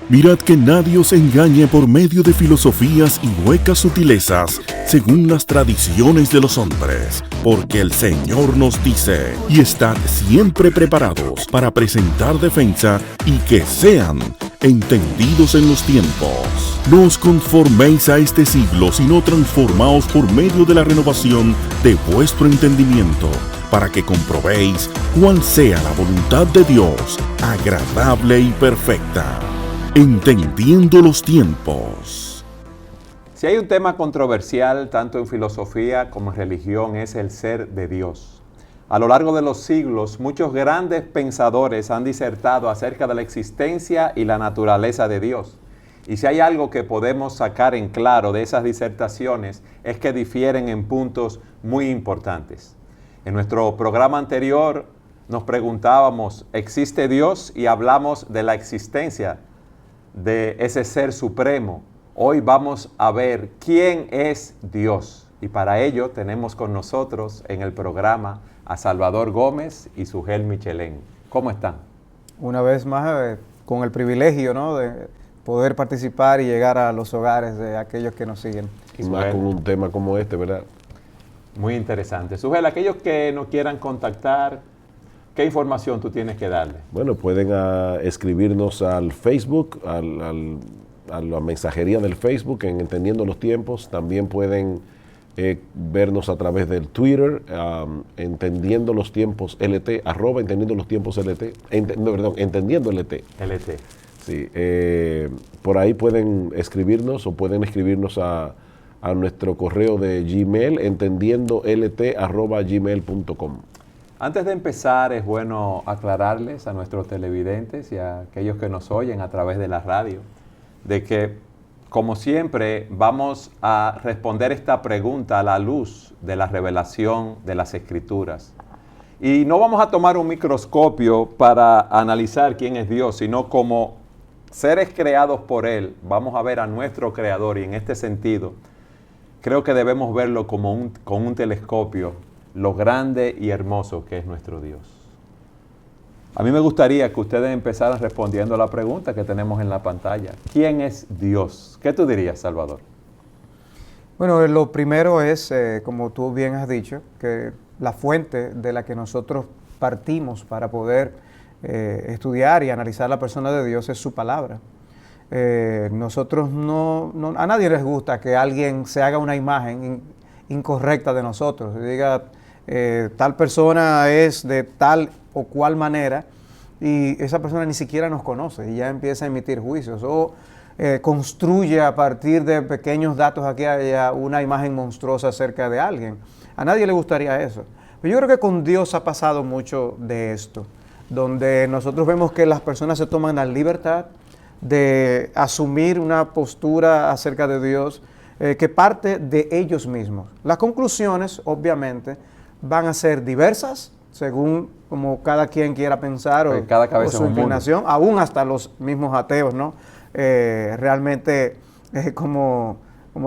Mirad que nadie os engañe por medio de filosofías y huecas sutilezas, según las tradiciones de los hombres, porque el Señor nos dice, y estad siempre preparados para presentar defensa y que sean entendidos en los tiempos. No os conforméis a este siglo, sino transformaos por medio de la renovación de vuestro entendimiento, para que comprobéis cuál sea la voluntad de Dios, agradable y perfecta. Entendiendo los tiempos. Si hay un tema controversial, tanto en filosofía como en religión, es el ser de Dios. A lo largo de los siglos, muchos grandes pensadores han disertado acerca de la existencia y la naturaleza de Dios. Y si hay algo que podemos sacar en claro de esas disertaciones, es que difieren en puntos muy importantes. En nuestro programa anterior nos preguntábamos, ¿existe Dios? Y hablamos de la existencia de ese ser supremo. Hoy vamos a ver quién es Dios. Y para ello tenemos con nosotros en el programa a Salvador Gómez y Sugel Michelén. ¿Cómo están? Una vez más, con el privilegio, ¿no?, de poder participar y llegar a los hogares de aquellos que nos siguen. Y más con un tema como este, ¿verdad? Muy interesante. Sugel, aquellos que nos quieran contactar, ¿qué información tú tienes que darle? Bueno, pueden escribirnos al Facebook, a la mensajería del Facebook en Entendiendo los Tiempos. También pueden vernos a través del Twitter, Entendiendo los Tiempos LT, @ Entendiendo los Tiempos LT, Entendiendo LT. LT. Sí, por ahí pueden escribirnos o pueden escribirnos a nuestro correo de Gmail, entendiendolt@gmail.com. Antes de empezar, es bueno aclararles a nuestros televidentes y a aquellos que nos oyen a través de la radio, de que, como siempre, vamos a responder esta pregunta a la luz de la revelación de las Escrituras. Y no vamos a tomar un microscopio para analizar quién es Dios, sino como seres creados por Él, vamos a ver a nuestro Creador, y en este sentido, creo que debemos verlo como con un telescopio, lo grande y hermoso que es nuestro Dios. A mí me gustaría que ustedes empezaran respondiendo a la pregunta que tenemos en la pantalla. ¿Quién es Dios? ¿Qué tú dirías, Salvador? Bueno, lo primero es, como tú bien has dicho, que la fuente de la que nosotros partimos para poder estudiar y analizar la persona de Dios es su palabra. Nosotros a nadie les gusta que alguien se haga una imagen incorrecta de nosotros, diga tal persona es de tal o cual manera y esa persona ni siquiera nos conoce y ya empieza a emitir juicios o construye a partir de pequeños datos aquí allá una imagen monstruosa acerca de alguien. A nadie le gustaría eso. Pero yo creo que con Dios ha pasado mucho de esto, donde nosotros vemos que las personas se toman la libertad de asumir una postura acerca de Dios que parte de ellos mismos. Las conclusiones, obviamente, van a ser diversas, según como cada quien quiera pensar o cada cabeza o su es un inclinación, aún hasta los mismos ateos, ¿no? Realmente, como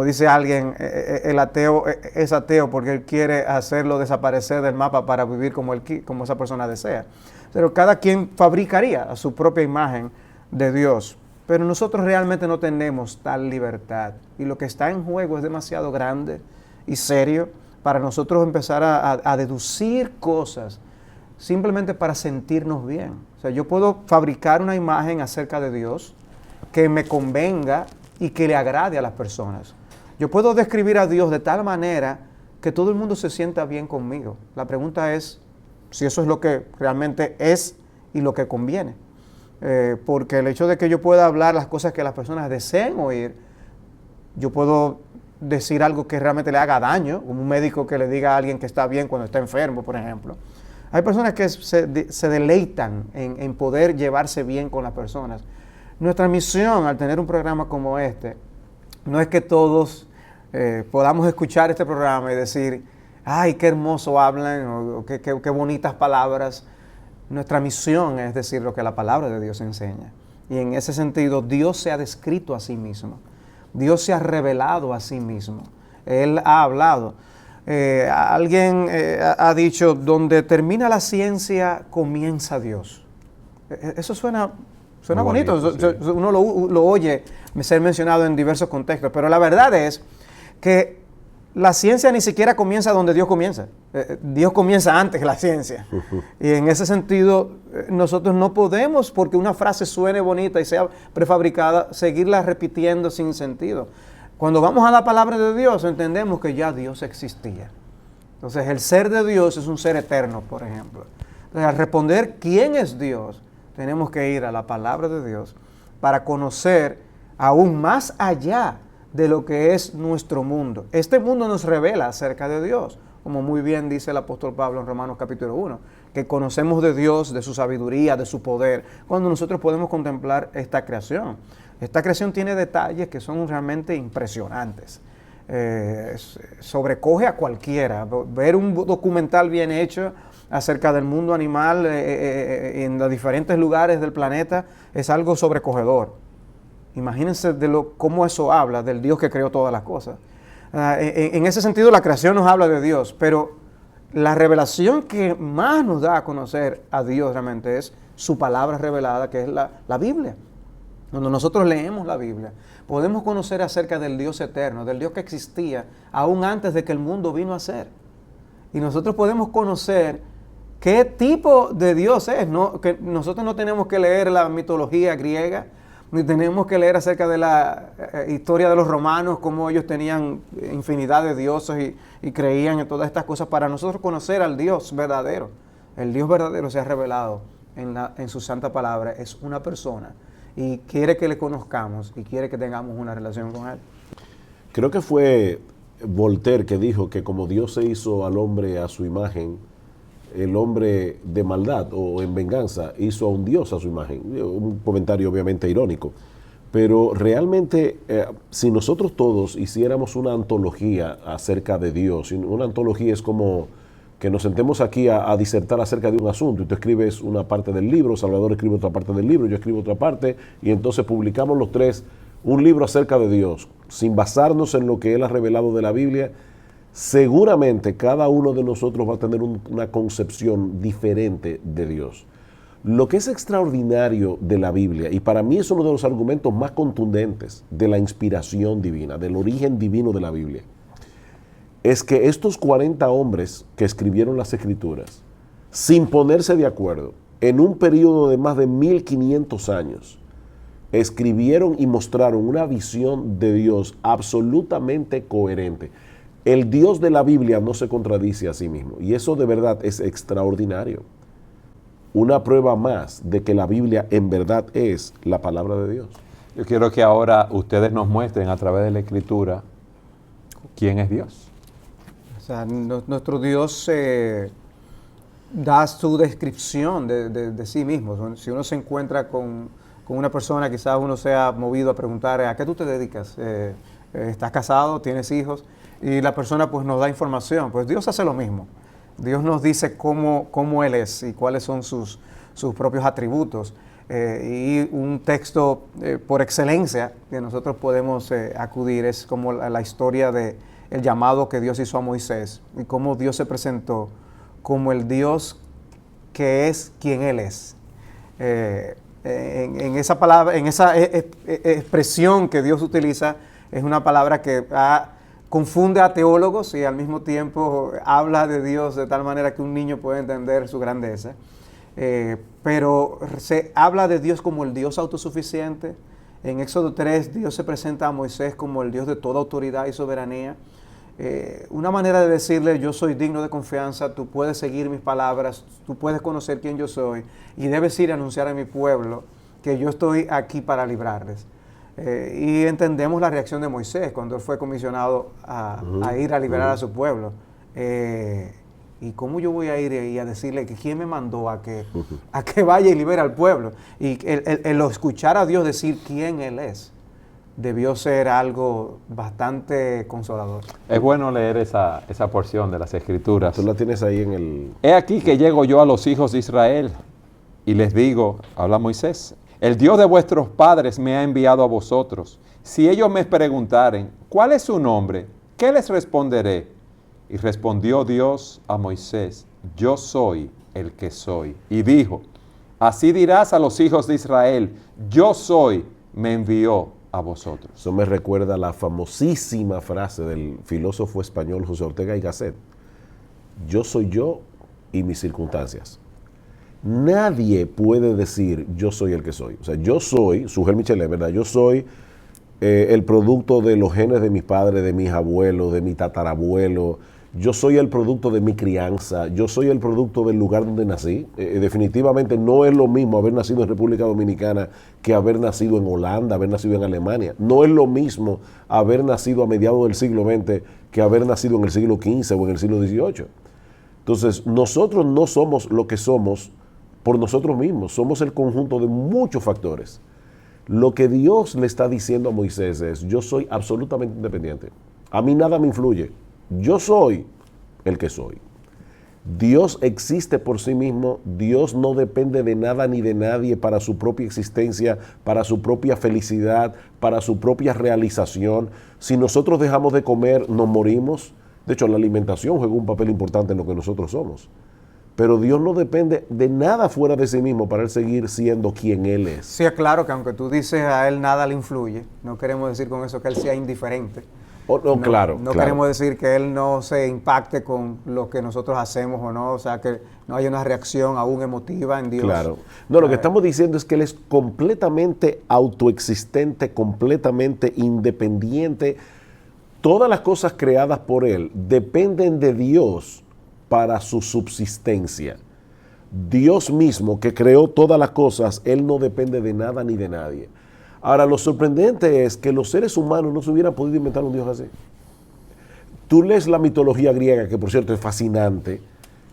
dice alguien, el ateo es ateo porque él quiere hacerlo desaparecer del mapa para vivir como esa persona desea. Pero cada quien fabricaría su propia imagen de Dios. Pero nosotros realmente no tenemos tal libertad. Y lo que está en juego es demasiado grande y serio para nosotros empezar a deducir cosas simplemente para sentirnos bien. O sea, yo puedo fabricar una imagen acerca de Dios que me convenga y que le agrade a las personas. Yo puedo describir a Dios de tal manera que todo el mundo se sienta bien conmigo. La pregunta es si eso es lo que realmente es y lo que conviene. Porque el hecho de que yo pueda hablar las cosas que las personas deseen oír, yo puedo decir algo que realmente le haga daño, como un médico que le diga a alguien que está bien cuando está enfermo, por ejemplo. Hay personas que se deleitan en poder llevarse bien con las personas. Nuestra misión al tener un programa como este, no es que todos podamos escuchar este programa y decir, ay, qué hermoso hablan, o qué bonitas palabras. Nuestra misión es decir lo que la palabra de Dios enseña. Y en ese sentido, Dios se ha descrito a sí mismo. Dios se ha revelado a sí mismo. Él ha hablado. Alguien ha dicho, donde termina la ciencia, comienza Dios. Eso suena Suena Muy bonito, bonito, sí. uno lo oye ser mencionado en diversos contextos, pero la verdad es que la ciencia ni siquiera comienza donde Dios comienza. Dios comienza antes que la ciencia. Y en ese sentido, nosotros no podemos, porque una frase suene bonita y sea prefabricada, seguirla repitiendo sin sentido. Cuando vamos a la palabra de Dios, entendemos que ya Dios existía. Entonces, el ser de Dios es un ser eterno, por ejemplo. Entonces, al responder quién es Dios, tenemos que ir a la palabra de Dios para conocer aún más allá de lo que es nuestro mundo. Este mundo nos revela acerca de Dios, como muy bien dice el apóstol Pablo en Romanos capítulo 1, que conocemos de Dios, de su sabiduría, de su poder, cuando nosotros podemos contemplar esta creación. Esta creación tiene detalles que son realmente impresionantes. Sobrecoge a cualquiera. Ver un documental bien hecho acerca del mundo animal en los diferentes lugares del planeta es algo sobrecogedor. Imagínense cómo eso habla del Dios que creó todas las cosas. En ese sentido, la creación nos habla de Dios, pero la revelación que más nos da a conocer a Dios realmente es su palabra revelada, que es la Biblia. Cuando nosotros leemos la Biblia, podemos conocer acerca del Dios eterno, del Dios que existía aún antes de que el mundo vino a ser. Y nosotros podemos conocer qué tipo de Dios es, ¿no? Que nosotros no tenemos que leer la mitología griega, ni tenemos que leer acerca de la historia de los romanos, cómo ellos tenían infinidad de dioses y creían en todas estas cosas, para nosotros conocer al Dios verdadero. El Dios verdadero se ha revelado en su santa palabra, es una persona y quiere que le conozcamos y quiere que tengamos una relación con Él. Creo que fue Voltaire que dijo que como Dios se hizo al hombre a su imagen, el hombre de maldad o en venganza hizo a un Dios a su imagen. Un comentario obviamente irónico. Pero realmente, si nosotros todos hiciéramos una antología acerca de Dios, una antología es como que nos sentemos aquí a disertar acerca de un asunto, y tú escribes una parte del libro, Salvador escribe otra parte del libro, yo escribo otra parte, y entonces publicamos los tres un libro acerca de Dios, sin basarnos en lo que Él ha revelado de la Biblia. Seguramente cada uno de nosotros va a tener una concepción diferente de Dios. Lo que es extraordinario de la Biblia, y para mí es uno de los argumentos más contundentes de la inspiración divina, del origen divino de la Biblia, es que estos 40 hombres que escribieron las Escrituras, sin ponerse de acuerdo, en un periodo de más de 1500 años, escribieron y mostraron una visión de Dios absolutamente coherente. El Dios de la Biblia no se contradice a sí mismo, y eso de verdad es extraordinario. Una prueba más de que la Biblia en verdad es la palabra de Dios. Yo quiero que ahora ustedes nos muestren a través de la Escritura quién es Dios. O sea, nuestro Dios da su descripción de sí mismo. Si uno se encuentra con una persona, quizás uno sea movido a preguntar, ¿a qué tú te dedicas? ¿Estás casado? ¿Tienes hijos? Y la persona pues nos da información. Pues Dios hace lo mismo. Dios nos dice cómo Él es y cuáles son sus propios atributos. Y un texto por excelencia que nosotros podemos acudir es como la historia del llamado que Dios hizo a Moisés y cómo Dios se presentó como el Dios que es quien Él es. En esa palabra, en esa expresión que Dios utiliza, es una palabra que confunde a teólogos y al mismo tiempo habla de Dios de tal manera que un niño puede entender su grandeza. Pero se habla de Dios como el Dios autosuficiente. En Éxodo 3, Dios se presenta a Moisés como el Dios de toda autoridad y soberanía. Una manera de decirle, yo soy digno de confianza, tú puedes seguir mis palabras, tú puedes conocer quién yo soy y debes ir a anunciar a mi pueblo que yo estoy aquí para librarles. Y entendemos la reacción de Moisés cuando él fue comisionado a ir a liberar a su pueblo. ¿Y cómo yo voy a ir y a decirle que quién me mandó a que vaya y libere al pueblo? Y el escuchar a Dios decir quién Él es, debió ser algo bastante consolador. Es bueno leer esa porción de las Escrituras. Tú la tienes ahí en el... He aquí que llego yo a los hijos de Israel y les digo, habla Moisés, el Dios de vuestros padres me ha enviado a vosotros. Si ellos me preguntaren, ¿cuál es su nombre? ¿Qué les responderé? Y respondió Dios a Moisés, yo soy el que soy. Y dijo, Así dirás a los hijos de Israel, yo soy, me envió a vosotros. Eso me recuerda la famosísima frase del filósofo español José Ortega y Gasset. Yo soy yo y mis circunstancias. Nadie puede decir yo soy el que soy. O sea, yo soy, Sujel Michelet, ¿verdad? Yo soy el producto de los genes de mis padres, de mis abuelos, de mi tatarabuelo. Yo soy el producto de mi crianza. Yo soy el producto del lugar donde nací. Definitivamente no es lo mismo haber nacido en República Dominicana que haber nacido en Holanda, haber nacido en Alemania. No es lo mismo haber nacido a mediados del siglo XX que haber nacido en el siglo XV o en el siglo XVIII. Entonces, nosotros no somos lo que somos por nosotros mismos. Somos el conjunto de muchos factores. Lo que Dios le está diciendo a Moisés es, yo soy absolutamente independiente. A mí nada me influye. Yo soy el que soy. Dios existe por sí mismo. Dios no depende de nada ni de nadie para su propia existencia, para su propia felicidad, para su propia realización. Si nosotros dejamos de comer, nos morimos. De hecho, la alimentación juega un papel importante en lo que nosotros somos. Pero Dios no depende de nada fuera de sí mismo para Él seguir siendo quien Él es. Sí, es claro que aunque tú dices a Él nada le influye, no queremos decir con eso que Él sea indiferente. Claro. No queremos decir que Él no se impacte con lo que nosotros hacemos o no, o sea, que no haya una reacción aún emotiva en Dios. Claro. No, lo que estamos diciendo es que Él es completamente autoexistente, completamente independiente. Todas las cosas creadas por Él dependen de Dios para su subsistencia. Dios mismo, que creó todas las cosas, Él no depende de nada ni de nadie. Ahora, lo sorprendente es que los seres humanos no se hubieran podido inventar un Dios así. Tú lees la mitología griega, que por cierto es fascinante,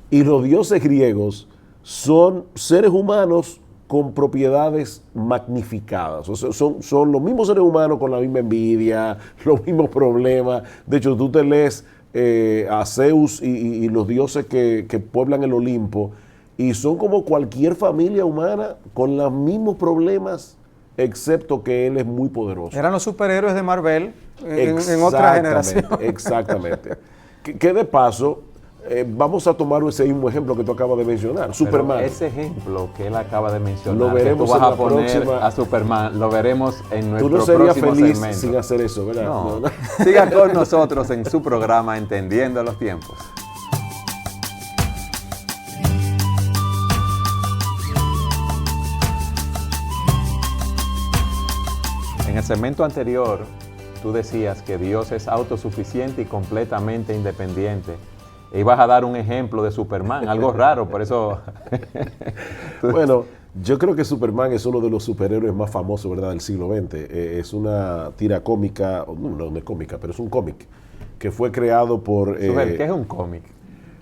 y los dioses griegos son seres humanos con propiedades magnificadas. O sea, son los mismos seres humanos con la misma envidia, los mismos problemas. De hecho, tú te lees a Zeus y los dioses que pueblan el Olimpo, y son como cualquier familia humana con los mismos problemas, excepto que él es muy poderoso. Eran los superhéroes de Marvel en otra generación. Exactamente. que de paso, vamos a tomar ese mismo ejemplo que tú acabas de mencionar, Superman. Pero ese ejemplo que él acaba de mencionar, lo veremos que tú vas en la a poner próxima. a Superman, lo veremos en nuestro Tú no serías próximo feliz segmento. sin hacer eso, ¿verdad? No. Siga con nosotros en su programa Entendiendo los Tiempos. En el segmento anterior, tú decías que Dios es autosuficiente y completamente independiente. E ibas a dar un ejemplo de Superman, algo raro, por eso... Bueno, yo creo que Superman es uno de los superhéroes más famosos, ¿verdad?, del siglo XX. Es una tira cómica, no es cómica, pero es un cómic que fue creado por... ¿Qué es un cómic?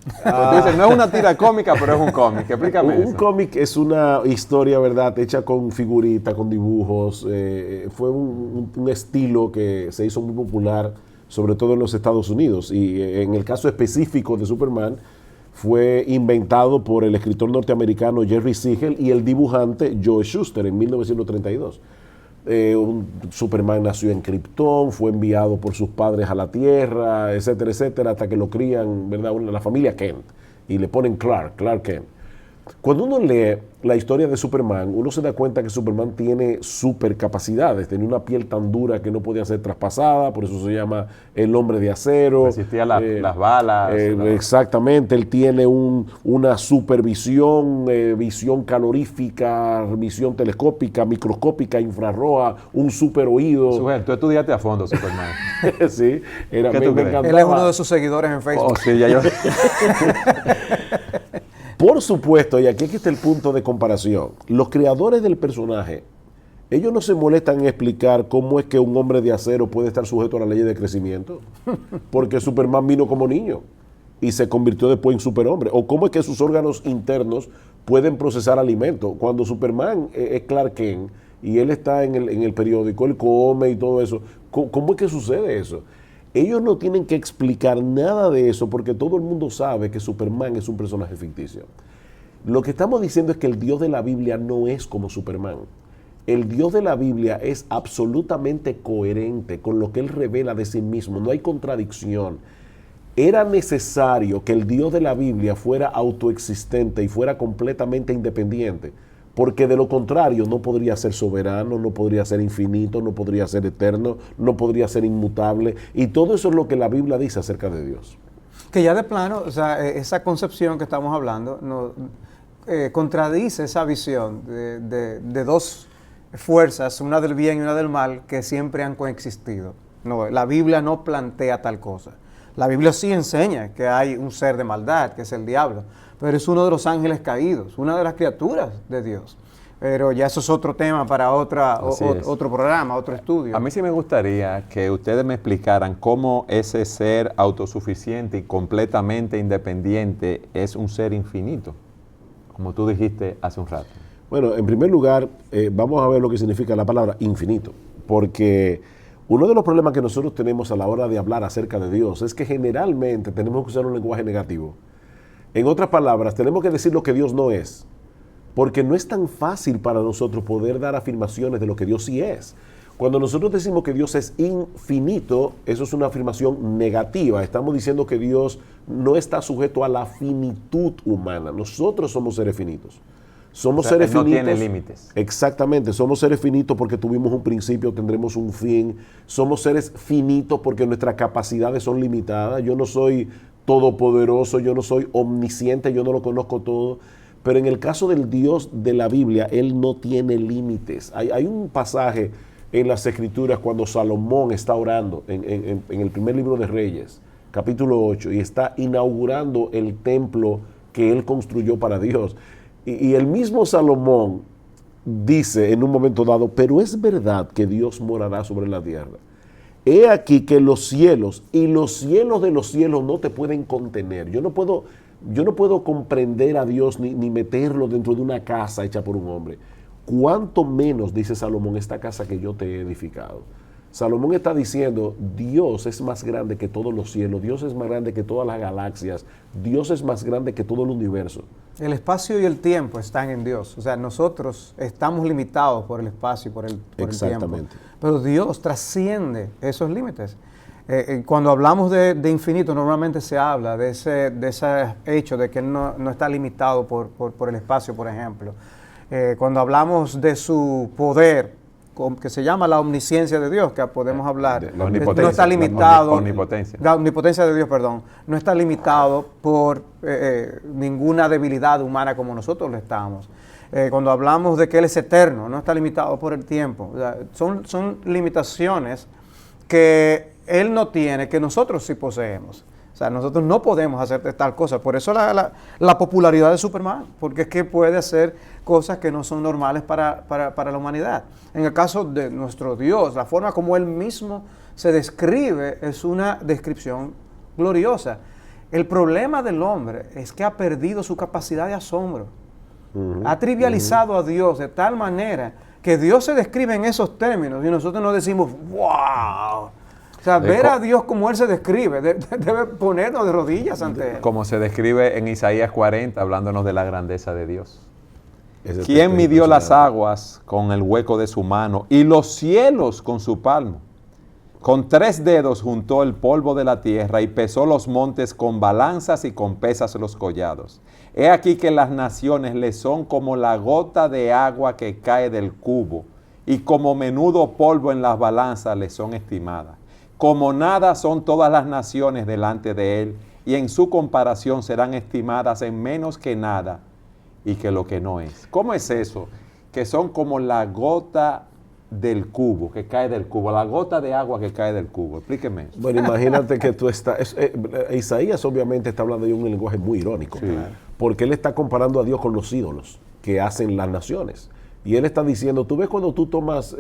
Tú dices, no es una tira cómica, pero es un cómic. Explícame eso. Un cómic es una historia, ¿verdad?, hecha con figuritas, con dibujos. Fue un estilo que se hizo muy popular, sobre todo en los Estados Unidos. Y en el caso específico de Superman, fue inventado por el escritor norteamericano Jerry Siegel y el dibujante Joe Shuster en 1932. Superman nació en Krypton, fue enviado por sus padres a la Tierra, etcétera, etcétera, hasta que lo crían, ¿verdad?, la familia Kent, y le ponen Clark Kent. Cuando uno lee la historia de Superman, uno se da cuenta que Superman tiene supercapacidades, tenía una piel tan dura que no podía ser traspasada, por eso se llama el hombre de acero. Resistía las balas. Exactamente, él tiene una supervisión, visión calorífica, visión telescópica, microscópica, infrarroja, un super oído. Tú estudiaste a fondo Superman. Sí, ¿Qué tú crees? Él es uno de sus seguidores en Facebook. Oh, sí, ya yo... Por supuesto, y aquí está el punto de comparación. Los creadores del personaje, ellos no se molestan en explicar cómo es que un hombre de acero puede estar sujeto a la ley de crecimiento, porque Superman vino como niño y se convirtió después en superhombre. O cómo es que sus órganos internos pueden procesar alimento. Cuando Superman es Clark Kent y él está en el periódico, él come y todo eso, ¿cómo es que sucede eso? Ellos no tienen que explicar nada de eso porque todo el mundo sabe que Superman es un personaje ficticio. Lo que estamos diciendo es que el Dios de la Biblia no es como Superman. El Dios de la Biblia es absolutamente coherente con lo que Él revela de sí mismo. No hay contradicción. Era necesario que el Dios de la Biblia fuera autoexistente y fuera completamente independiente porque de lo contrario no podría ser soberano, no podría ser infinito, no podría ser eterno, no podría ser inmutable, y todo eso es lo que la Biblia dice acerca de Dios. Que ya de plano, o sea, esa concepción que estamos hablando contradice esa visión de dos fuerzas, una del bien y una del mal, que siempre han coexistido. No, la Biblia no plantea tal cosa. La Biblia sí enseña que hay un ser de maldad, que es el diablo, pero es uno de los ángeles caídos, una de las criaturas de Dios. Pero ya eso es otro tema para otro programa, otro estudio. A mí sí me gustaría que ustedes me explicaran cómo ese ser autosuficiente y completamente independiente es un ser infinito, como tú dijiste hace un rato. Bueno, en primer lugar, vamos a ver lo que significa la palabra infinito, porque uno de los problemas que nosotros tenemos a la hora de hablar acerca de Dios es que generalmente tenemos que usar un lenguaje negativo. En otras palabras, tenemos que decir lo que Dios no es, porque no es tan fácil para nosotros poder dar afirmaciones de lo que Dios sí es. Cuando nosotros decimos que Dios es infinito, eso es una afirmación negativa. Estamos diciendo que Dios no está sujeto a la finitud humana. Nosotros somos seres finitos. Somos seres finitos. No tiene límites. Exactamente, somos seres finitos porque tuvimos un principio, tendremos un fin. Somos seres finitos porque nuestras capacidades son limitadas. Yo no soy todopoderoso, yo no soy omnisciente, yo no lo conozco todo. Pero en el caso del Dios de la Biblia, Él no tiene límites. Hay un pasaje en las Escrituras cuando Salomón está orando en el primer libro de Reyes, capítulo 8, y está inaugurando el templo que él construyó para Dios. Y el mismo Salomón dice en un momento dado, pero es verdad que Dios morará sobre la tierra. He aquí que los cielos y los cielos de los cielos no te pueden contener. Yo no puedo comprender a Dios ni meterlo dentro de una casa hecha por un hombre. Cuánto menos, dice Salomón, esta casa que yo te he edificado. Salomón está diciendo, Dios es más grande que todos los cielos, Dios es más grande que todas las galaxias, Dios es más grande que todo el universo. El espacio y el tiempo están en Dios. O sea, nosotros estamos limitados por el espacio y por el tiempo. Pero Dios trasciende esos límites. Cuando hablamos de infinito, normalmente se habla de ese hecho de que Él no está limitado por el espacio, por ejemplo. Cuando hablamos de su poder, que se llama la omnisciencia de Dios, que podemos hablar, no está limitado, la omnipotencia de Dios, perdón, no está limitado por ninguna debilidad humana como nosotros lo estamos. Cuando hablamos de que Él es eterno, no está limitado por el tiempo. O sea, son limitaciones que Él no tiene, que nosotros sí poseemos. O sea, nosotros no podemos hacer tal cosa. Por eso la popularidad de Superman, porque es que puede hacer cosas que no son normales para la humanidad. En el caso de nuestro Dios, la forma como Él mismo se describe es una descripción gloriosa. El problema del hombre es que ha perdido su capacidad de asombro. Ha trivializado a Dios de tal manera que Dios se describe en esos términos y nosotros nos decimos, ¡wow! O sea, ver a Dios como Él se describe, debe ponernos de rodillas ante Él. Como se describe en Isaías 40, hablándonos de la grandeza de Dios. ¿Quién midió las aguas con el hueco de su mano y los cielos con su palmo? Con 3 dedos juntó el polvo de la tierra y pesó los montes con balanzas y con pesas los collados. He aquí que las naciones le son como la gota de agua que cae del cubo, y como menudo polvo en las balanzas le son estimadas. Como nada son todas las naciones delante de Él, y en su comparación serán estimadas en menos que nada y que lo que no es. ¿Cómo es eso? Que son como la gota del cubo, que cae del cubo, la gota de agua que cae del cubo. Explíqueme eso. Bueno, imagínate que tú estás... Isaías obviamente está hablando de un lenguaje muy irónico, Sí. porque él está comparando a Dios con los ídolos que hacen las naciones. Y él está diciendo, tú ves cuando tú tomas,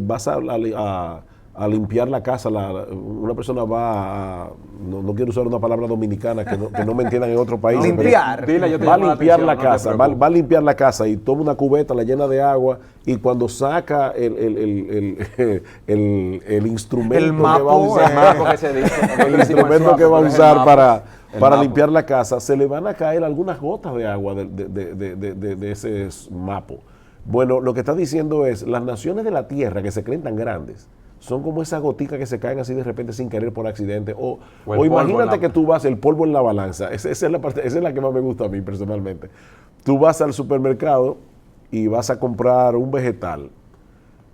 vas a limpiar la casa, una persona va a, no quiero usar una palabra dominicana que no me entiendan en otro país. Limpiar. Va a limpiar la casa, va a limpiar la casa y toma una cubeta, la llena de agua, y cuando saca el instrumento El mapo, que va a usar, el instrumento que va a usar para limpiar la casa, se le van a caer algunas gotas de agua de ese mapo. Bueno, lo que está diciendo es, las naciones de la tierra que se creen tan grandes, son como esas goticas que se caen así de repente sin querer por accidente. O imagínate que tú vas, el polvo en la balanza. Esa es la que más me gusta a mí personalmente. Tú vas al supermercado y vas a comprar un vegetal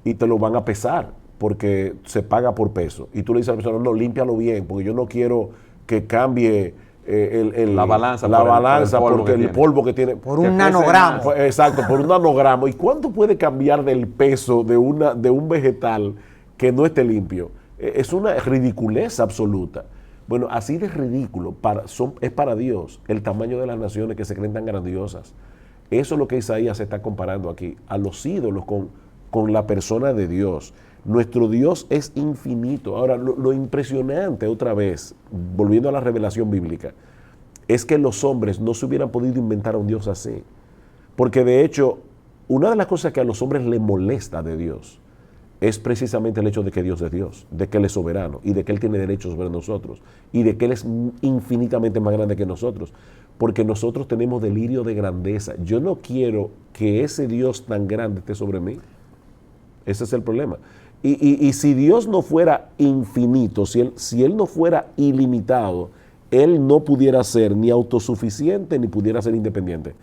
y te lo van a pesar porque se paga por peso. Y tú le dices a la persona, no, límpialo bien, porque yo no quiero que cambie la balanza porque el polvo que tiene. Por un nanogramo. Exacto, por un nanogramo. ¿Y cuánto puede cambiar del peso de un vegetal que no esté limpio? Es una ridiculez absoluta. Bueno, así de ridículo es para Dios el tamaño de las naciones que se creen tan grandiosas. Eso es lo que Isaías se está comparando aquí, a los ídolos con la persona de Dios. Nuestro Dios es infinito. Ahora, lo impresionante otra vez, volviendo a la revelación bíblica, es que los hombres no se hubieran podido inventar a un Dios así. Porque de hecho, una de las cosas que a los hombres les molesta de Dios es precisamente el hecho de que Dios es Dios, de que Él es soberano y de que Él tiene derechos sobre nosotros y de que Él es infinitamente más grande que nosotros, porque nosotros tenemos delirio de grandeza. Yo no quiero que ese Dios tan grande esté sobre mí. Ese es el problema. Y si Dios no fuera infinito, si él no fuera ilimitado, Él no pudiera ser ni autosuficiente ni pudiera ser independiente.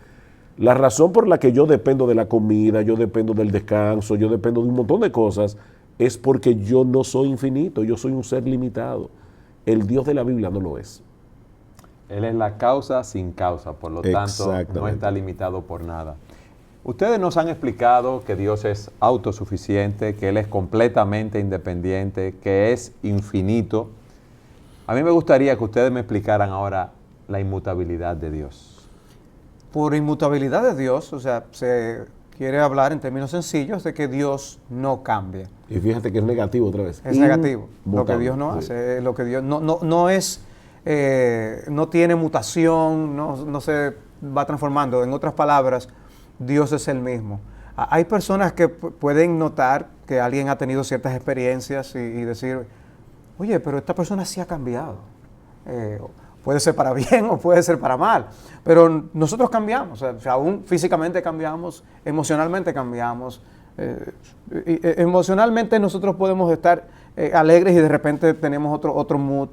La razón por la que yo dependo de la comida, yo dependo del descanso, yo dependo de un montón de cosas, es porque yo no soy infinito, yo soy un ser limitado. El Dios de la Biblia no lo es. Él es la causa sin causa, por lo tanto no está limitado por nada. Ustedes nos han explicado que Dios es autosuficiente, que Él es completamente independiente, que es infinito. A mí me gustaría que ustedes me explicaran ahora la inmutabilidad de Dios. Por inmutabilidad de Dios, o sea, se quiere hablar en términos sencillos de que Dios no cambia. Y fíjate que es negativo otra vez. Es negativo. Lo que Dios no hace, lo que Dios no es, no tiene mutación, no se va transformando. En otras palabras, Dios es el mismo. Hay personas que pueden notar que alguien ha tenido ciertas experiencias y decir, oye, pero esta persona sí ha cambiado. Puede ser para bien o puede ser para mal, pero nosotros cambiamos, o sea, aún físicamente cambiamos, emocionalmente cambiamos. Emocionalmente nosotros podemos estar alegres y de repente tenemos otro mood.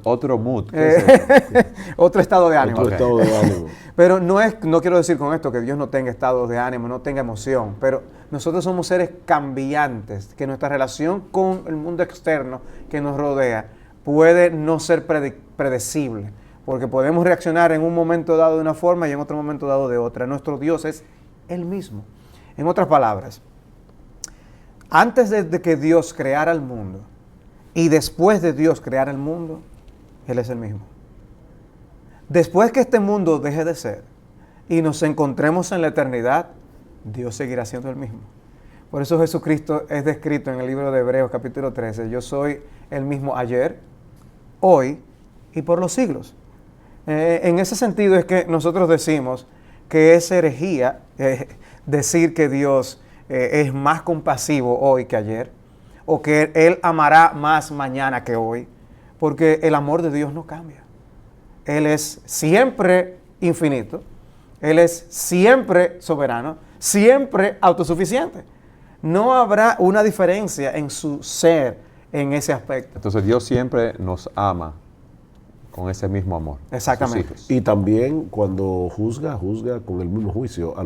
¿Otro mood? ¿Qué es eso? Otro estado de ánimo. Otro estado de ánimo. Pero no quiero decir con esto que Dios no tenga estados de ánimo, no tenga emoción, pero nosotros somos seres cambiantes, que nuestra relación con el mundo externo que nos rodea puede no ser predecible, porque podemos reaccionar en un momento dado de una forma y en otro momento dado de otra. Nuestro Dios es el mismo. En otras palabras, antes de que Dios creara el mundo y después de Dios crear el mundo, Él es el mismo. Después que este mundo deje de ser y nos encontremos en la eternidad, Dios seguirá siendo el mismo. Por eso Jesucristo es descrito en el libro de Hebreos capítulo 13. Yo soy el mismo ayer, hoy y por los siglos. En ese sentido es que nosotros decimos que es herejía decir que Dios es más compasivo hoy que ayer, o que Él amará más mañana que hoy, porque el amor de Dios no cambia. Él es siempre infinito, Él es siempre soberano, siempre autosuficiente. No habrá una diferencia en su ser en ese aspecto. Entonces Dios siempre nos ama con ese mismo amor. Exactamente. Y también cuando juzga con el mismo juicio a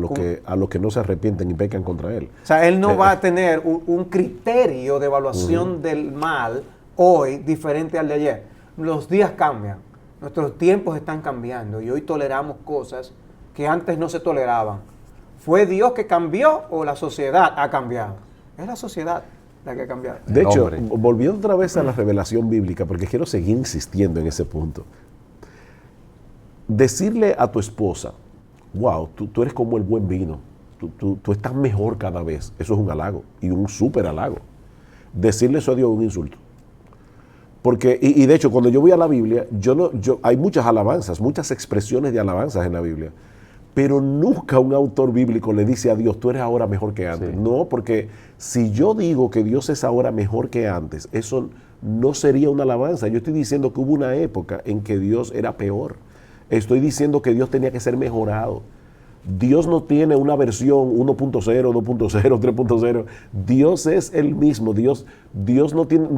los que no se arrepienten y pecan contra Él. O sea, Él no va a tener un criterio de evaluación del mal hoy diferente al de ayer. Los días cambian, nuestros tiempos están cambiando y hoy toleramos cosas que antes no se toleraban. ¿Fue Dios que cambió o la sociedad ha cambiado? Es la sociedad la que ha cambiado. De hecho, volviendo otra vez a la revelación bíblica, porque quiero seguir insistiendo en ese punto. Decirle a tu esposa, wow, tú eres como el buen vino, tú estás mejor cada vez, eso es un halago y un súper halago. Decirle eso a Dios es un insulto. Porque, y de hecho, cuando yo voy a la Biblia, hay muchas alabanzas, muchas expresiones de alabanzas en la Biblia, pero nunca un autor bíblico le dice a Dios, tú eres ahora mejor que antes. Sí. No, porque si yo digo que Dios es ahora mejor que antes, eso no sería una alabanza. Yo estoy diciendo que hubo una época en que Dios era peor. Estoy diciendo que Dios tenía que ser mejorado. Dios no tiene una versión 1.0, 2.0, 3.0. Dios es el mismo. Dios no tiene,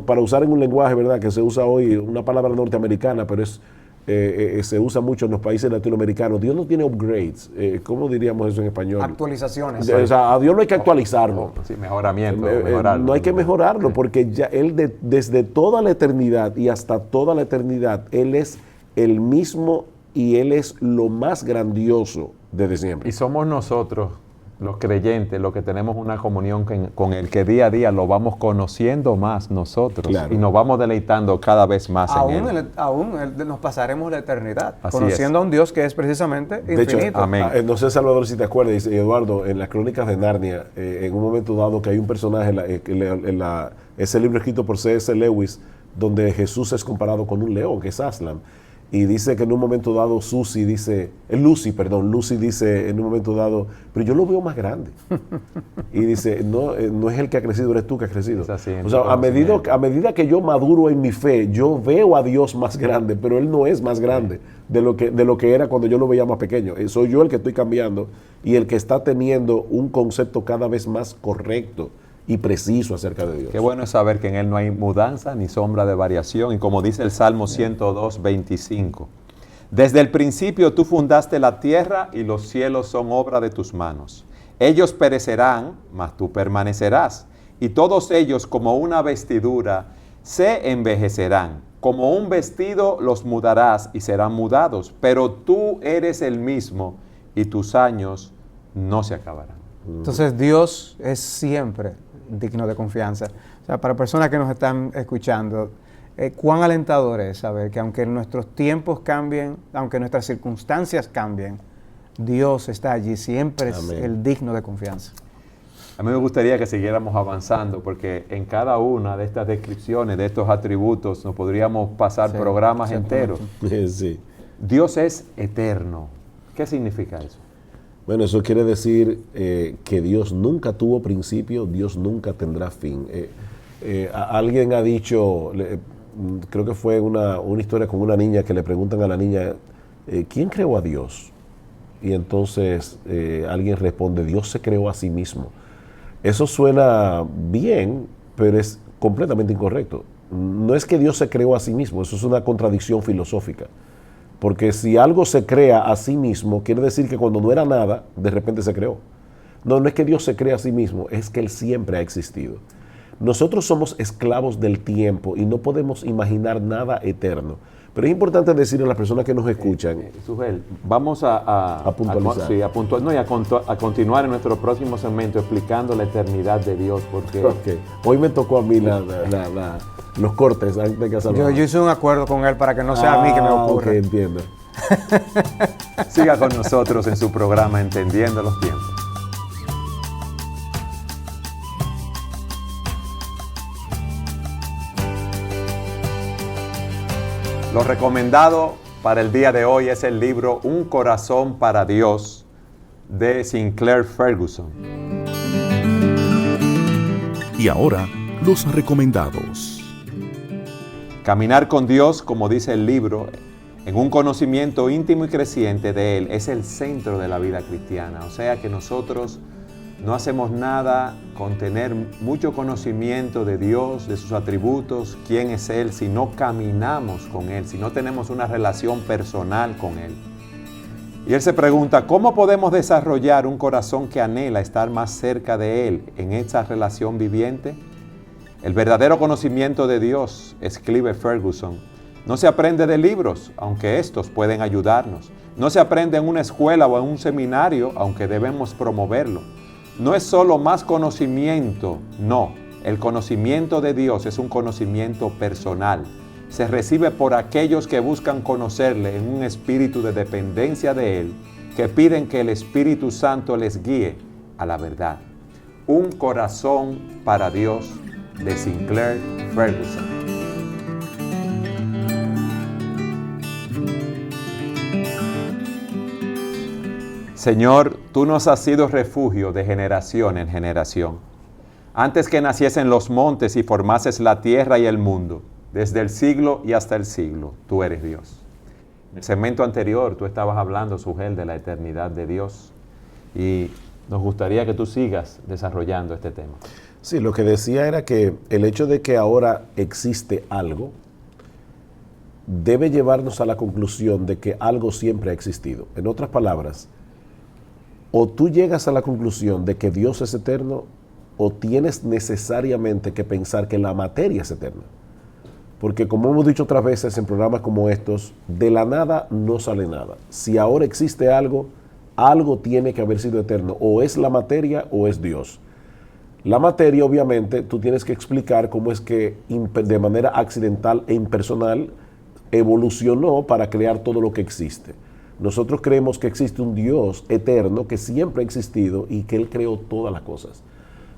para usar en un lenguaje, ¿verdad?, que se usa hoy, una palabra norteamericana, pero es se usa mucho en los países latinoamericanos. Dios no tiene upgrades. ¿Cómo diríamos eso en español? Actualizaciones. O sea, a Dios no hay que actualizarlo. Sí, mejoramiento. Mejorarlo. No hay que mejorarlo porque ya Él desde toda la eternidad y hasta toda la eternidad, Él es el mismo y Él es lo más grandioso desde siempre. Y somos nosotros, los creyentes, los que tenemos una comunión con el que día a día lo vamos conociendo más nosotros. Claro. Y nos vamos deleitando cada vez más en Él. Aún nos pasaremos la eternidad Así conociendo a un Dios que es precisamente infinito. De hecho, amén. No sé, Salvador, si te acuerdas, dice Eduardo, en las Crónicas de Narnia, en un momento dado que hay un personaje, ese libro escrito por C.S. Lewis, donde Jesús es comparado con un león, que es Aslan. Y dice que en un momento dado Lucy dice en un momento dado, pero yo lo veo más grande. Y dice, no es el que ha crecido, eres tú que has crecido. O sea, a medida que yo maduro en mi fe, yo veo a Dios más grande, pero Él no es más grande de lo que era cuando yo lo veía más pequeño. Soy yo el que estoy cambiando y el que está teniendo un concepto cada vez más correcto y preciso acerca de Dios. Qué bueno es saber que en Él no hay mudanza ni sombra de variación. Y como dice el Salmo 102, 25, desde el principio tú fundaste la tierra y los cielos son obra de tus manos. Ellos perecerán, mas tú permanecerás. Y todos ellos como una vestidura se envejecerán. Como un vestido los mudarás y serán mudados. Pero tú eres el mismo y tus años no se acabarán. Entonces Dios es siempre digno de confianza. O sea, para personas que nos están escuchando, cuán alentador es saber que aunque nuestros tiempos cambien, aunque nuestras circunstancias cambien, Dios está allí, siempre es el digno de confianza. A mí me gustaría que siguiéramos avanzando porque en cada una de estas descripciones, de estos atributos, nos podríamos pasar programas enteros. Sí. Dios es eterno. ¿Qué significa eso? Bueno, eso quiere decir que Dios nunca tuvo principio, Dios nunca tendrá fin. Alguien ha dicho, creo que fue una historia con una niña que le preguntan a la niña, ¿quién creó a Dios? Y entonces alguien responde, Dios se creó a sí mismo. Eso suena bien, pero es completamente incorrecto. No es que Dios se creó a sí mismo, eso es una contradicción filosófica. Porque si algo se crea a sí mismo, quiere decir que cuando no era nada, de repente se creó. No es que Dios se crea a sí mismo, es que Él siempre ha existido. Nosotros somos esclavos del tiempo y no podemos imaginar nada eterno. Pero es importante decirle a las personas que nos escuchan. Sujel, vamos a puntualizar. A continuar en nuestro próximo segmento explicando la eternidad de Dios. Porque hoy me tocó a mí los cortes antes de casarme. Yo hice un acuerdo con él para que no sea a mí que me ocurra. Ok, entiendo. Siga con nosotros en su programa Entendiendo los Tiempos. Lo recomendado para el día de hoy es el libro Un corazón para Dios de Sinclair Ferguson. Y ahora, los recomendados. Caminar con Dios, como dice el libro, en un conocimiento íntimo y creciente de Él, es el centro de la vida cristiana. O sea que nosotros no hacemos nada con tener mucho conocimiento de Dios, de sus atributos, quién es Él, si no caminamos con Él, si no tenemos una relación personal con Él. Y él se pregunta, ¿cómo podemos desarrollar un corazón que anhela estar más cerca de Él en esa relación viviente? El verdadero conocimiento de Dios, escribe Ferguson, no se aprende de libros, aunque estos pueden ayudarnos. No se aprende en una escuela o en un seminario, aunque debemos promoverlo. No es solo más conocimiento, no. El conocimiento de Dios es un conocimiento personal. Se recibe por aquellos que buscan conocerle en un espíritu de dependencia de Él, que piden que el Espíritu Santo les guíe a la verdad. Un corazón para Dios, de Sinclair Ferguson. Señor, tú nos has sido refugio de generación en generación. Antes que naciesen los montes y formases la tierra y el mundo, desde el siglo y hasta el siglo, tú eres Dios. En el segmento anterior tú estabas hablando, Sujel, de la eternidad de Dios y nos gustaría que tú sigas desarrollando este tema. Sí, lo que decía era que el hecho de que ahora existe algo debe llevarnos a la conclusión de que algo siempre ha existido. En otras palabras, o tú llegas a la conclusión de que Dios es eterno, o tienes necesariamente que pensar que la materia es eterna. Porque como hemos dicho otras veces en programas como estos, de la nada no sale nada. Si ahora existe algo, algo tiene que haber sido eterno. O es la materia o es Dios. La materia, obviamente, tú tienes que explicar cómo es que de manera accidental e impersonal evolucionó para crear todo lo que existe. Nosotros creemos que existe un Dios eterno que siempre ha existido y que Él creó todas las cosas.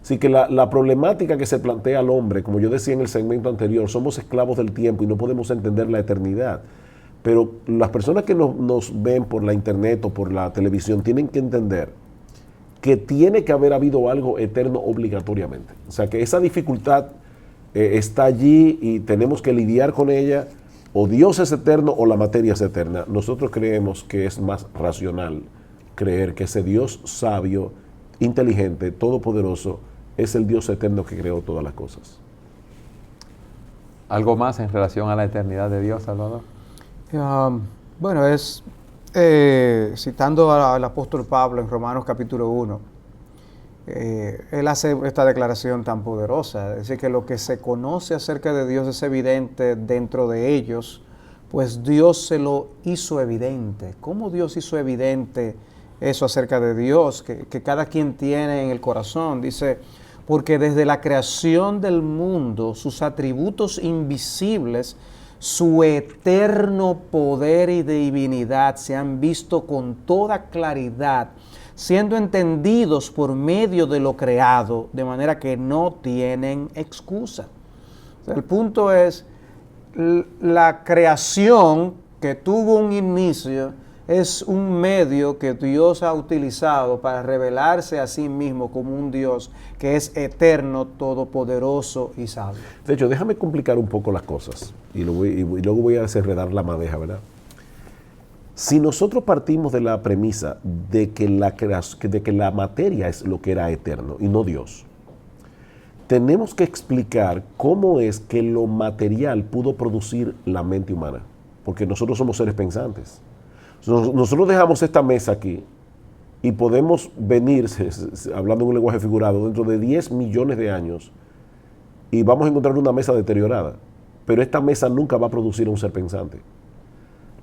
Así que la problemática que se plantea al hombre, como yo decía en el segmento anterior, somos esclavos del tiempo y no podemos entender la eternidad. Pero las personas que nos ven por la internet o por la televisión tienen que entender que tiene que haber habido algo eterno obligatoriamente. O sea, que esa dificultad está allí y tenemos que lidiar con ella. O Dios es eterno o la materia es eterna. Nosotros creemos que es más racional creer que ese Dios sabio, inteligente, todopoderoso, es el Dios eterno que creó todas las cosas. ¿Algo más en relación a la eternidad de Dios, Salvador? Bueno, es citando al apóstol Pablo en Romanos capítulo 1, él hace esta declaración tan poderosa, es decir, que lo que se conoce acerca de Dios es evidente dentro de ellos, pues Dios se lo hizo evidente. ¿Cómo Dios hizo evidente eso acerca de Dios? Que cada quien tiene en el corazón. Dice, porque desde la creación del mundo, sus atributos invisibles, su eterno poder y divinidad se han visto con toda claridad, siendo entendidos por medio de lo creado, de manera que no tienen excusa. O sea, el punto es, la creación que tuvo un inicio es un medio que Dios ha utilizado para revelarse a sí mismo como un Dios que es eterno, todopoderoso y sabio. De hecho, déjame complicar un poco las cosas y luego voy a desenredar la madeja, ¿verdad? Si nosotros partimos de la premisa de que la materia es lo que era eterno y no Dios, tenemos que explicar cómo es que lo material pudo producir la mente humana, porque nosotros somos seres pensantes. Nosotros dejamos esta mesa aquí y podemos venir, hablando en un lenguaje figurado, dentro de 10 millones de años y vamos a encontrar una mesa deteriorada, pero esta mesa nunca va a producir a un ser pensante.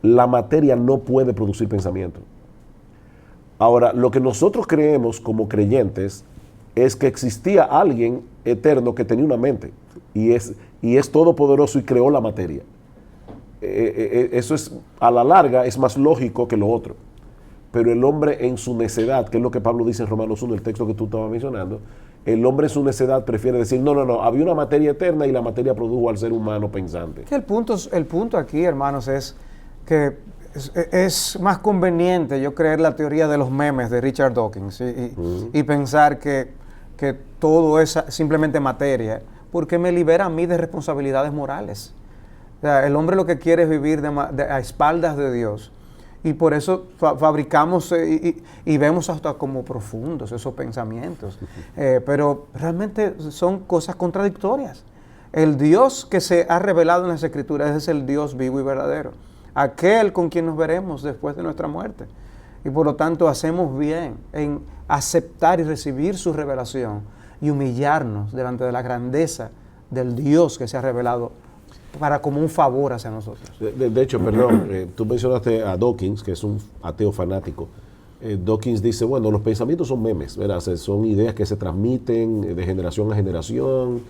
La materia no puede producir pensamiento. Ahora, lo que nosotros creemos como creyentes es que existía alguien eterno que tenía una mente y es todopoderoso y creó la materia. Eso es, a la larga, es más lógico que lo otro. Pero el hombre en su necedad, que es lo que Pablo dice en Romanos 1, el texto que tú estabas mencionando, el hombre en su necedad prefiere decir, no, había una materia eterna y la materia produjo al ser humano pensante. Que el punto aquí, hermanos, es que es más conveniente yo creer la teoría de los memes de Richard Dawkins y pensar que todo es simplemente materia, porque me libera a mí de responsabilidades morales. O sea, el hombre lo que quiere es vivir a espaldas de Dios. Y por eso fabricamos y vemos hasta como profundos esos pensamientos. Pero realmente son cosas contradictorias. El Dios que se ha revelado en las Escrituras es el Dios vivo y verdadero. Aquel con quien nos veremos después de nuestra muerte. Y por lo tanto hacemos bien en aceptar y recibir su revelación y humillarnos delante de la grandeza del Dios que se ha revelado para como un favor hacia nosotros. De hecho, perdón, tú mencionaste a Dawkins, que es un ateo fanático. Dawkins dice, bueno, los pensamientos son memes, ¿verdad? Son ideas que se transmiten de generación a generación,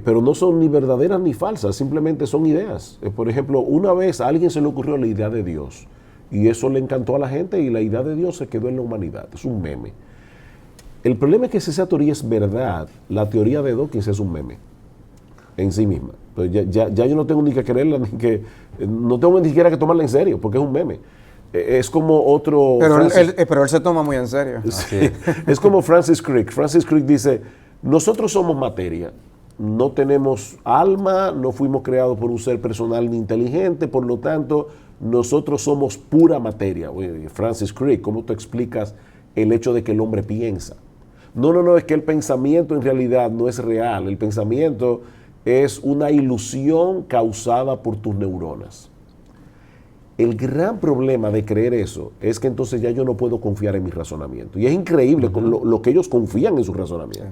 pero no son ni verdaderas ni falsas, simplemente son ideas. Por ejemplo, una vez a alguien se le ocurrió la idea de Dios, y eso le encantó a la gente, y la idea de Dios se quedó en la humanidad. Es un meme. El problema es que si esa teoría es verdad, la teoría de Dawkins es un meme en sí misma. Entonces ya yo no tengo ni que creerla, no tengo ni siquiera que tomarla en serio, porque es un meme. Es como otro... Pero él se toma muy en serio. Sí. Es como Francis Crick. Francis Crick dice, nosotros somos materia, no tenemos alma, no fuimos creados por un ser personal ni inteligente, por lo tanto, nosotros somos pura materia. Oye, Francis Crick, ¿cómo tú explicas el hecho de que el hombre piensa? No, es que el pensamiento en realidad no es real. El pensamiento es una ilusión causada por tus neuronas. El gran problema de creer eso es que entonces ya yo no puedo confiar en mi razonamiento. Y es increíble con lo que ellos confían en su razonamiento.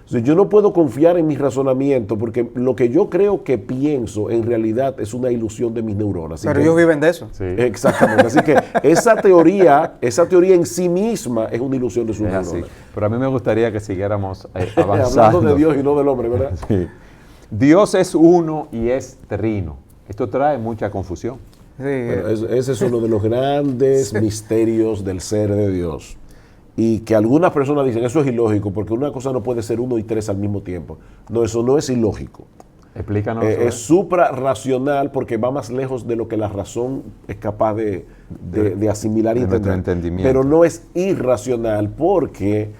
O sea, yo no puedo confiar en mi razonamiento porque lo que yo creo que pienso en realidad es una ilusión de mis neuronas. Pero ellos viven de eso. Sí. Exactamente. Así que esa teoría en sí misma es una ilusión de sus Es así. neuronas. Pero a mí me gustaría que siguiéramos avanzando. Hablando de Dios y no del hombre, ¿verdad? Sí. Dios es uno y es trino. Esto trae mucha confusión. Sí, Bueno, ese es uno de los grandes misterios del ser de Dios. Y que algunas personas dicen, eso es ilógico, porque una cosa no puede ser 1 y 3 al mismo tiempo. No, eso no es ilógico. Explícanos. Es suprarracional porque va más lejos de lo que la razón es capaz de asimilar y de nuestro entender. entendimiento. Pero no es irracional porque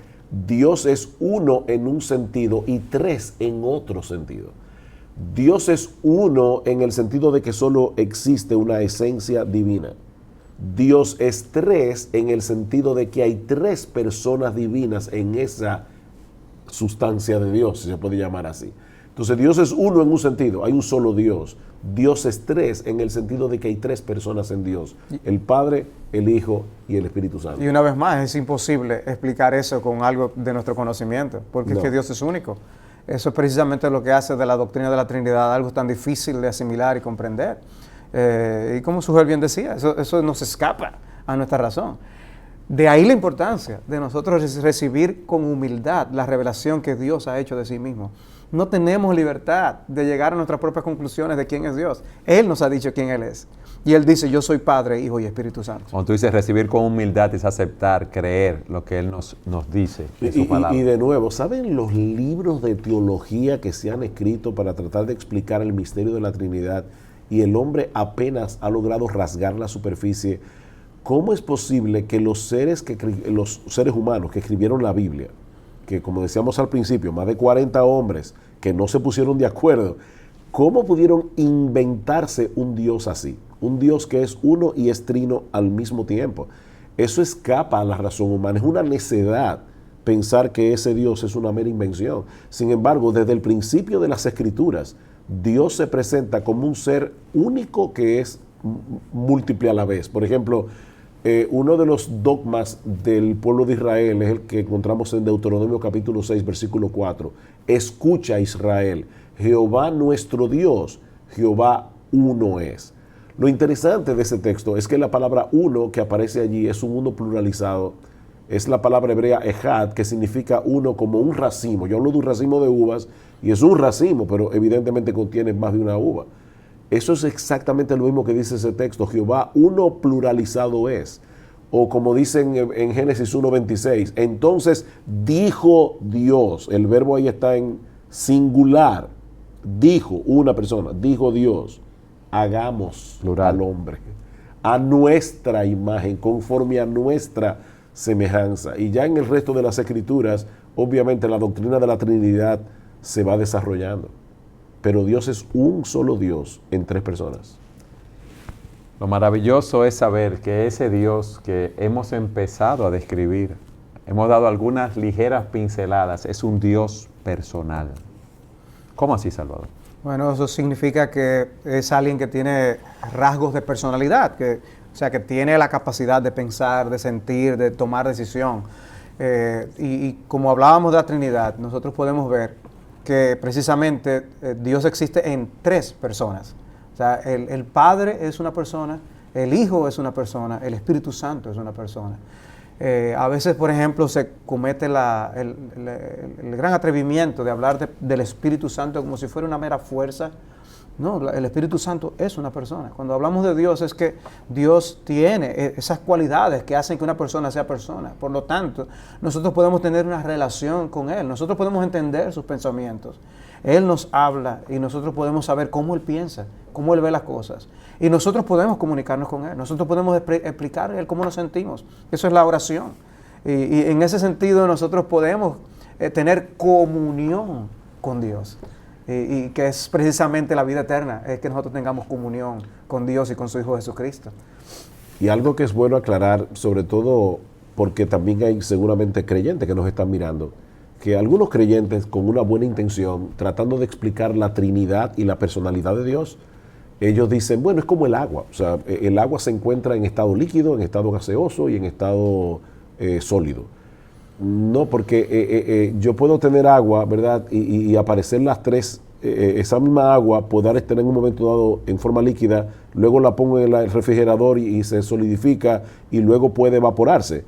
Dios es uno en un sentido y 3 en otro sentido. Dios es uno en el sentido de que solo existe una esencia divina. Dios es 3 en el sentido de que hay 3 personas divinas en esa sustancia de Dios, si se puede llamar así. Entonces Dios es uno en un sentido, hay un solo Dios. Dios es 3 en el sentido de que hay 3 personas en Dios, el Padre, el Hijo y el Espíritu Santo. y una vez más, es imposible explicar eso con algo de nuestro conocimiento, porque No. es que Dios es único. Eso es precisamente lo que hace de la doctrina de la Trinidad algo tan difícil de asimilar y comprender. Y como Sujel bien decía, eso nos escapa a nuestra razón. De ahí la importancia de nosotros recibir con humildad la revelación que Dios ha hecho de sí mismo. No tenemos libertad de llegar a nuestras propias conclusiones de quién es Dios. Él nos ha dicho quién Él es. Y Él dice, yo soy Padre, Hijo y Espíritu Santo. Cuando tú dices recibir con humildad es aceptar, creer lo que Él nos dice en su palabra. Y de nuevo, ¿saben los libros de teología que se han escrito para tratar de explicar el misterio de la Trinidad? Y el hombre apenas ha logrado rasgar la superficie. ¿Cómo es posible que los seres humanos que escribieron la Biblia, que como decíamos al principio, más de 40 hombres que no se pusieron de acuerdo, cómo pudieron inventarse un Dios así? Un Dios que es uno y es trino al mismo tiempo. Eso escapa a la razón humana. Es una necedad pensar que ese Dios es una mera invención. Sin embargo, desde el principio de las Escrituras, Dios se presenta como un ser único que es múltiple a la vez. Por ejemplo, uno de los dogmas del pueblo de Israel es el que encontramos en Deuteronomio capítulo 6, versículo 4. Escucha, Israel, Jehová nuestro Dios, Jehová uno es. Lo interesante de ese texto es que la palabra uno que aparece allí es un uno pluralizado. Es la palabra hebrea ejad, que significa uno como un racimo. Yo hablo de un racimo de uvas y es un racimo, pero evidentemente contiene más de una uva. Eso es exactamente lo mismo que dice ese texto. Jehová uno pluralizado es. O como dicen en Génesis 1:26, entonces dijo Dios, el verbo ahí está en singular, dijo una persona, dijo Dios, hagamos Plural. al hombre a nuestra imagen, conforme a nuestra semejanza. Y ya en el resto de las Escrituras, obviamente la doctrina de la Trinidad se va desarrollando. Pero Dios es un solo Dios en 3 personas. Lo maravilloso es saber que ese Dios que hemos empezado a describir, hemos dado algunas ligeras pinceladas, es un Dios personal. ¿Cómo así, Salvador? Bueno, eso significa que es alguien que tiene rasgos de personalidad, o sea, que tiene la capacidad de pensar, de sentir, de tomar decisión. Y como hablábamos de la Trinidad, nosotros podemos ver que precisamente Dios existe en 3 personas. O sea, el Padre es una persona, el Hijo es una persona, el Espíritu Santo es una persona. A veces, por ejemplo, se comete el gran atrevimiento de hablar del Espíritu Santo como si fuera una mera fuerza. No, el Espíritu Santo es una persona. Cuando hablamos de Dios es que Dios tiene esas cualidades que hacen que una persona sea persona. Por lo tanto, nosotros podemos tener una relación con Él. Nosotros podemos entender sus pensamientos. Él nos habla y nosotros podemos saber cómo Él piensa, cómo Él ve las cosas. Y nosotros podemos comunicarnos con Él. Nosotros podemos explicarle a Él cómo nos sentimos. Eso es la oración. Y en ese sentido nosotros podemos tener comunión con Dios. Y que es precisamente la vida eterna, es que nosotros tengamos comunión con Dios y con su Hijo Jesucristo. Y algo que es bueno aclarar, sobre todo porque también hay seguramente creyentes que nos están mirando, que algunos creyentes con una buena intención, tratando de explicar la Trinidad y la personalidad de Dios, ellos dicen, bueno, es como el agua. O sea, el agua se encuentra en estado líquido, en estado gaseoso y en estado sólido. No, porque yo puedo tener agua, ¿verdad? Y aparecer las tres, esa misma agua, poder estar en un momento dado en forma líquida, luego la pongo en el refrigerador y se solidifica y luego puede evaporarse.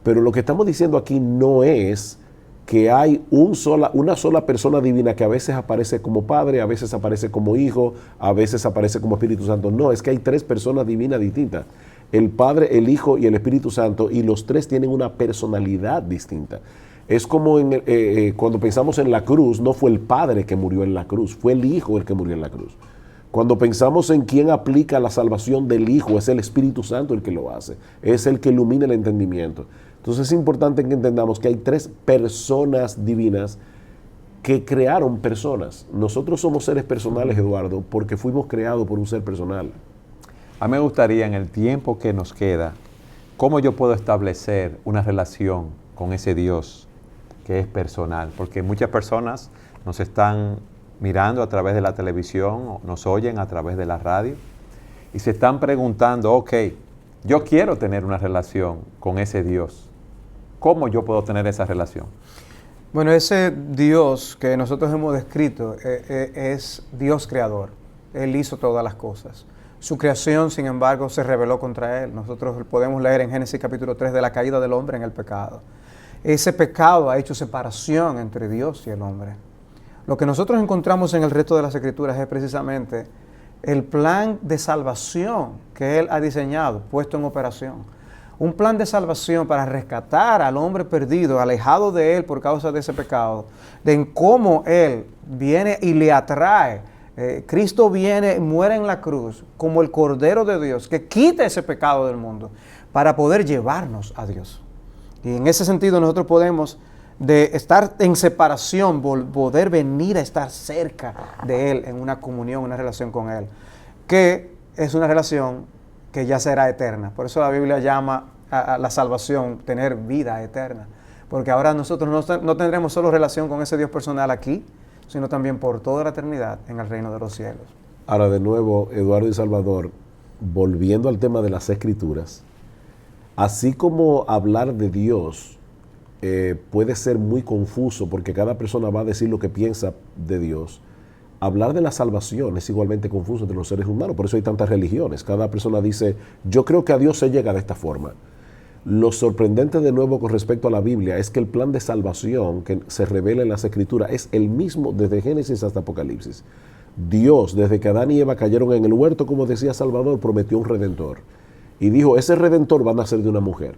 Pero lo que estamos diciendo aquí no es que hay una sola persona divina que a veces aparece como Padre, a veces aparece como Hijo, a veces aparece como Espíritu Santo. No, es que hay tres personas divinas distintas. El Padre, el Hijo y el Espíritu Santo, y los tres tienen una personalidad distinta. Es como cuando pensamos en la cruz, no fue el Padre que murió en la cruz, fue el Hijo el que murió en la cruz. Cuando pensamos en quién aplica la salvación del Hijo, es el Espíritu Santo el que lo hace, es el que ilumina el entendimiento. Entonces es importante que entendamos que hay tres personas divinas que crearon personas. Nosotros somos seres personales, Eduardo, porque fuimos creados por un ser personal. A mí me gustaría, en el tiempo que nos queda, cómo yo puedo establecer una relación con ese Dios que es personal, porque muchas personas nos están mirando a través de la televisión, nos oyen a través de la radio y se están preguntando, ok, yo quiero tener una relación con ese Dios. ¿Cómo yo puedo tener esa relación? Bueno, ese Dios que nosotros hemos descrito es Dios creador. Él hizo todas las cosas. Su creación, sin embargo, se rebeló contra Él. Nosotros podemos leer en Génesis capítulo 3 de la caída del hombre en el pecado. Ese pecado ha hecho separación entre Dios y el hombre. Lo que nosotros encontramos en el resto de las Escrituras es precisamente el plan de salvación que Él ha diseñado, puesto en operación. Un plan de salvación para rescatar al hombre perdido, alejado de Él por causa de ese pecado, de cómo Él viene y le atrae. Cristo viene, muere en la cruz como el Cordero de Dios, que quita ese pecado del mundo para poder llevarnos a Dios. Y en ese sentido nosotros podemos, de estar en separación, poder venir a estar cerca de Él en una comunión, una relación con Él, que es una relación que ya será eterna. Por eso la Biblia llama a la salvación tener vida eterna. Porque ahora nosotros no tendremos solo relación con ese Dios personal aquí, sino también por toda la eternidad en el reino de los cielos. Ahora de nuevo, Eduardo y Salvador, volviendo al tema de las Escrituras, así como hablar de Dios puede ser muy confuso porque cada persona va a decir lo que piensa de Dios, hablar de la salvación es igualmente confuso entre los seres humanos. Por eso hay tantas religiones. Cada persona dice, yo creo que a Dios se llega de esta forma. Lo sorprendente de nuevo con respecto a la Biblia es que el plan de salvación que se revela en las Escrituras es el mismo desde Génesis hasta Apocalipsis. Dios, desde que Adán y Eva cayeron en el huerto, como decía Salvador, prometió un redentor. Y dijo, ese redentor va a nacer de una mujer.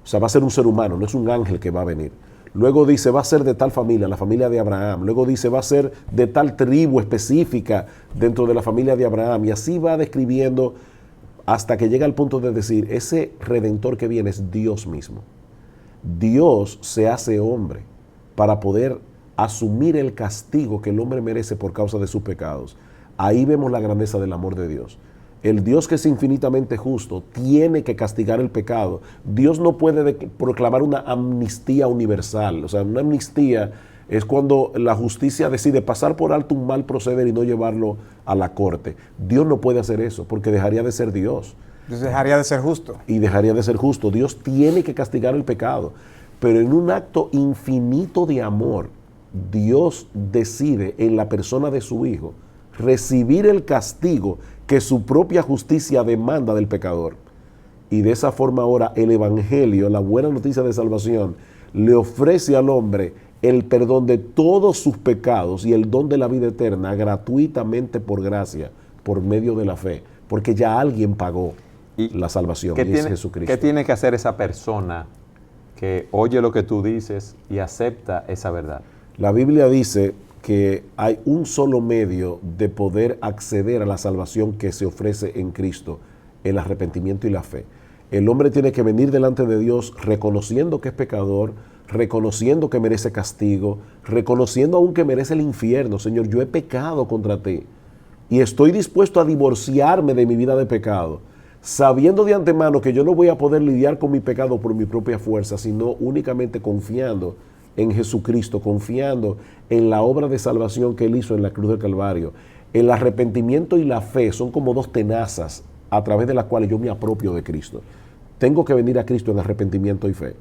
O sea, va a ser un ser humano, no es un ángel que va a venir. Luego dice, va a ser de tal familia, la familia de Abraham. Luego dice, va a ser de tal tribu específica dentro de la familia de Abraham. Y así va describiendo hasta que llega al punto de decir, ese redentor que viene es Dios mismo. Dios se hace hombre para poder asumir el castigo que el hombre merece por causa de sus pecados. Ahí vemos la grandeza del amor de Dios. El Dios que es infinitamente justo tiene que castigar el pecado. Dios no puede proclamar una amnistía universal. O sea, una amnistía es cuando la justicia decide pasar por alto un mal proceder y no llevarlo a la corte. Dios no puede hacer eso porque dejaría de ser Dios. Dejaría de ser justo. Y dejaría de ser justo. Dios tiene que castigar el pecado. Pero en un acto infinito de amor, Dios decide en la persona de su Hijo recibir el castigo que su propia justicia demanda del pecador. Y de esa forma ahora el Evangelio, la buena noticia de salvación, le ofrece al hombre el perdón de todos sus pecados y el don de la vida eterna gratuitamente por gracia, por medio de la fe, porque ya alguien pagó la salvación, y es Jesucristo. ¿Qué tiene que hacer esa persona que oye lo que tú dices y acepta esa verdad? La Biblia dice que hay un solo medio de poder acceder a la salvación que se ofrece en Cristo, el arrepentimiento y la fe. El hombre tiene que venir delante de Dios reconociendo que es pecador, reconociendo que merece castigo, reconociendo aún que merece el infierno. Señor, yo he pecado contra ti y estoy dispuesto a divorciarme de mi vida de pecado, sabiendo de antemano que yo no voy a poder lidiar con mi pecado por mi propia fuerza, sino únicamente confiando en Jesucristo, confiando en la obra de salvación que Él hizo en la cruz del Calvario, el arrepentimiento y la fe son como dos tenazas a través de las cuales yo me apropio de Cristo. Tengo que venir a Cristo en arrepentimiento y fe.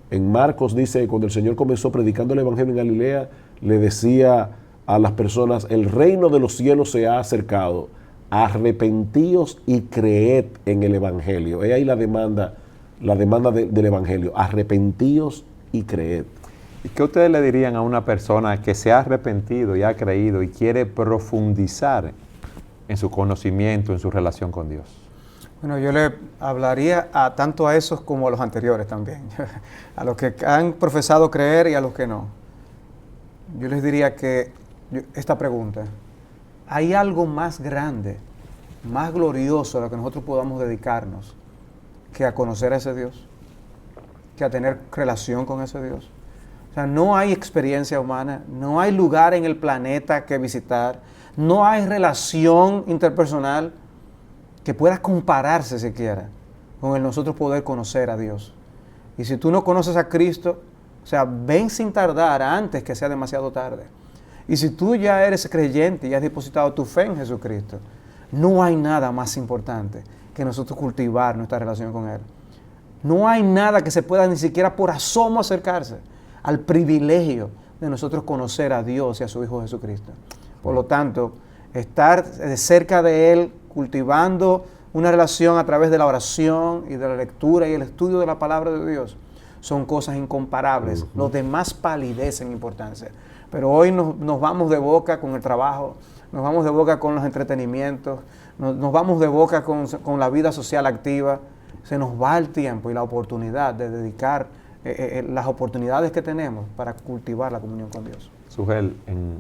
En Marcos dice, cuando el Señor comenzó predicando el Evangelio en Galilea, le decía a las personas, el reino de los cielos se ha acercado, arrepentíos y creed en el Evangelio. He ahí la demanda del Evangelio, arrepentíos y creed. ¿Y qué ustedes le dirían a una persona que se ha arrepentido y ha creído y quiere profundizar en su conocimiento, en su relación con Dios? Bueno, yo le hablaría tanto a esos como a los anteriores también, a los que han profesado creer y a los que no. Yo les diría que esta pregunta, ¿hay algo más grande, más glorioso a lo que nosotros podamos dedicarnos que a conocer a ese Dios, que a tener relación con ese Dios? O sea, no hay experiencia humana, no hay lugar en el planeta que visitar, no hay relación interpersonal que pueda compararse siquiera con el nosotros poder conocer a Dios. Y si tú no conoces a Cristo, o sea, ven sin tardar antes que sea demasiado tarde. Y si tú ya eres creyente y has depositado tu fe en Jesucristo, no hay nada más importante que nosotros cultivar nuestra relación con Él. No hay nada que se pueda ni siquiera por asomo acercarse al privilegio de nosotros conocer a Dios y a su Hijo Jesucristo. Por lo tanto, estar cerca de Él, cultivando una relación a través de la oración y de la lectura y el estudio de la palabra de Dios, son cosas incomparables. Los demás palidecen en importancia. Pero hoy nos vamos de boca con el trabajo, nos vamos de boca con los entretenimientos, nos vamos de boca con la vida social activa. Se nos va el tiempo y la oportunidad de dedicar las oportunidades que tenemos para cultivar la comunión con Dios. Sugel, en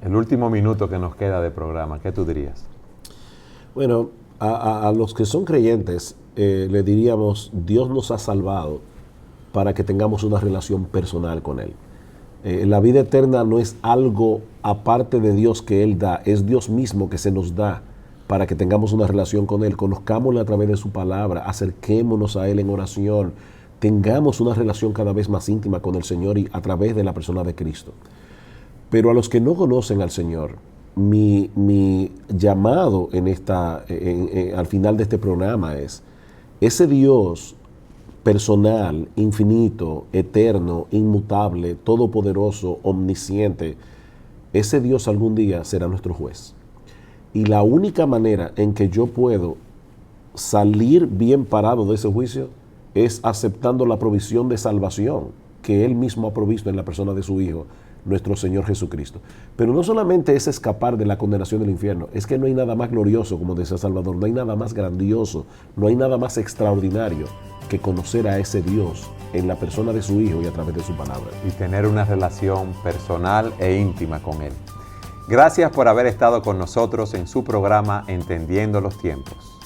el último minuto que nos queda de programa, ¿qué tú dirías? Bueno, a los que son creyentes le diríamos, Dios nos ha salvado para que tengamos una relación personal con Él. La vida eterna no es algo aparte de Dios que Él da, es Dios mismo que se nos da para que tengamos una relación con Él, conozcámosle a través de su palabra, acerquémonos a Él en oración, tengamos una relación cada vez más íntima con el Señor y a través de la persona de Cristo. Pero a los que no conocen al Señor, mi llamado al final de este programa es, ese Dios personal, infinito, eterno, inmutable, todopoderoso, omnisciente, ese Dios algún día será nuestro juez. Y la única manera en que yo puedo salir bien parado de ese juicio es aceptando la provisión de salvación que Él mismo ha provisto en la persona de su Hijo, nuestro Señor Jesucristo. Pero no solamente es escapar de la condenación del infierno, es que no hay nada más glorioso, como decía Salvador, no hay nada más grandioso, no hay nada más extraordinario que conocer a ese Dios en la persona de su Hijo y a través de su palabra. Y tener una relación personal e íntima con Él. Gracias por haber estado con nosotros en su programa Entendiendo los Tiempos.